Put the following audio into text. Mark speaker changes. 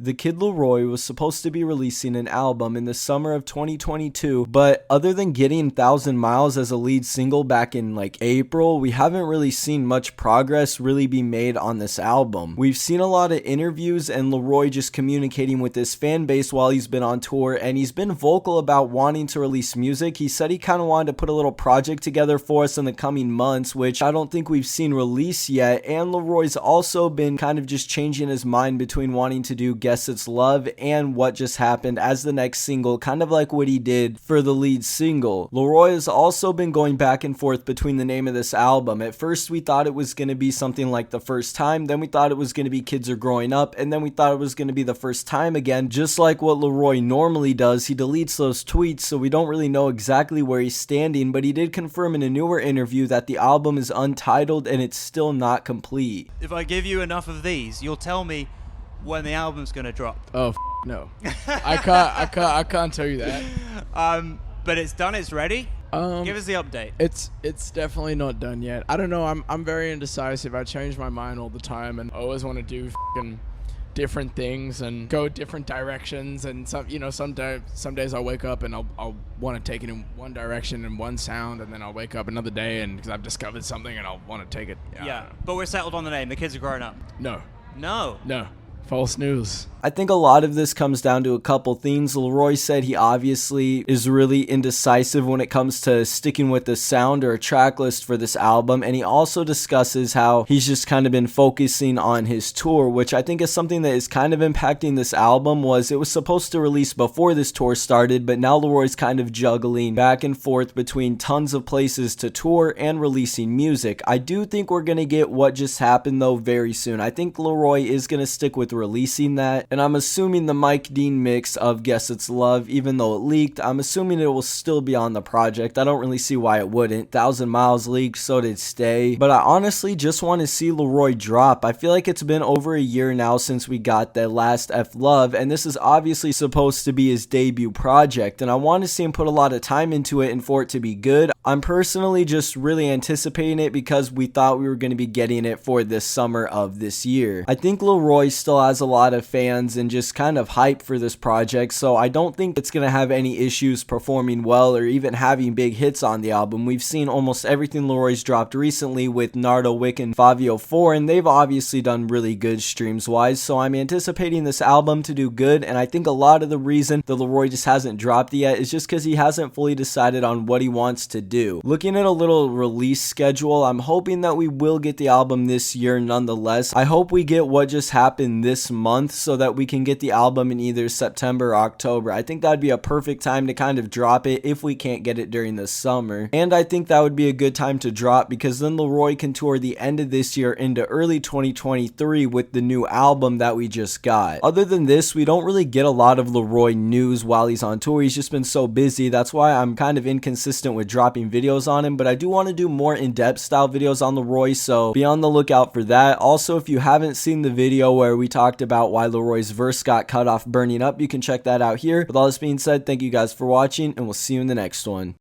Speaker 1: The Kid LAROI was supposed to be releasing an album in the summer of 2022, but other than getting 1,000 Miles as a lead single back in like April, we haven't really seen much progress really be made on this album. We've seen a lot of interviews and LAROI just communicating with his fan base while he's been on tour, and he's been vocal about wanting to release music. He said he kind of wanted to put a little project together for us in the coming months, which I don't think we've seen release yet, and LAROI's also been kind of just changing his mind between wanting to do Guess It's Love and What Just Happened as the next single, kind of like what he did for the lead single. LAROI has also been going back and forth between the name of this album. At first we thought it was going to be something like The First Time, then we thought it was going to be Kids Are Growing Up, and then we thought it was going to be The First Time again. Just like what LAROI normally does, he deletes those tweets, so we don't really know exactly where he's standing, but he did confirm in a newer interview that the album is untitled and it's still not complete.
Speaker 2: If I give you enough of these, you'll tell me when the album's gonna drop.
Speaker 3: Oh, no. I can't tell you that.
Speaker 2: But it's done, it's ready. Give us the update.
Speaker 3: It's definitely not done yet. I don't know, I'm very indecisive. I change my mind all the time and I always want to do different things and go different directions, and some days I'll wake up and I'll want to take it in one direction and one sound, and then I'll wake up another day and because I've discovered something and I'll want to take it.
Speaker 2: Yeah, but we're settled on the name. The Kids Are Growing Up.
Speaker 3: No. False news.
Speaker 1: I think a lot of this comes down to a couple things. LAROI said he obviously is really indecisive when it comes to sticking with the sound or a track list for this album, and he also discusses how he's just kind of been focusing on his tour, which I think is something that is kind of impacting this album. Was it was supposed to release before this tour started, but now LAROI's kind of juggling back and forth between tons of places to tour and releasing music. I do think we're gonna get What Just Happened though very soon. I think LAROI is gonna stick with releasing that, and I'm assuming the Mike Dean mix of Guess It's Love, even though it leaked, I'm assuming it will still be on the project. I don't really see why it wouldn't. 1,000 Miles leaked, so did Stay, but I honestly just want to see LAROI drop. I feel like it's been over a year now since we got the last F Love, and this is obviously supposed to be his debut project, and I want to see him put a lot of time into it and for it to be good. I'm personally just really anticipating it because we thought we were going to be getting it for this summer of this year. I think LAROI still has a lot of fans and just kind of hype for this project, so I don't think it's going to have any issues performing well or even having big hits on the album. We've seen almost everything LAROI's dropped recently with Nardo Wick and Fabio 4, and they've obviously done really good streams wise, so I'm anticipating this album to do good, and I think a lot of the reason that LAROI just hasn't dropped it yet is just because he hasn't fully decided on what he wants to do. Looking at a little release schedule, I'm hoping that we will get the album this year nonetheless. I hope we get What Just Happened this month so that we can get the album in either September or October. I think that'd be a perfect time to kind of drop it if we can't get it during the summer, and I think that would be a good time to drop because then LAROI can tour the end of this year into early 2023 with the new album that we just got. Other than this, we don't really get a lot of LAROI news while he's on tour. He's just been so busy. That's why I'm kind of inconsistent with dropping videos on him, but I do want to do more in-depth style videos on LAROI, so be on the lookout for that. Also, if you haven't seen the video where we talked about why LAROI's verse got cut off burning up, you can check that out here. With all this being said, thank you guys for watching, and we'll see you in the next one.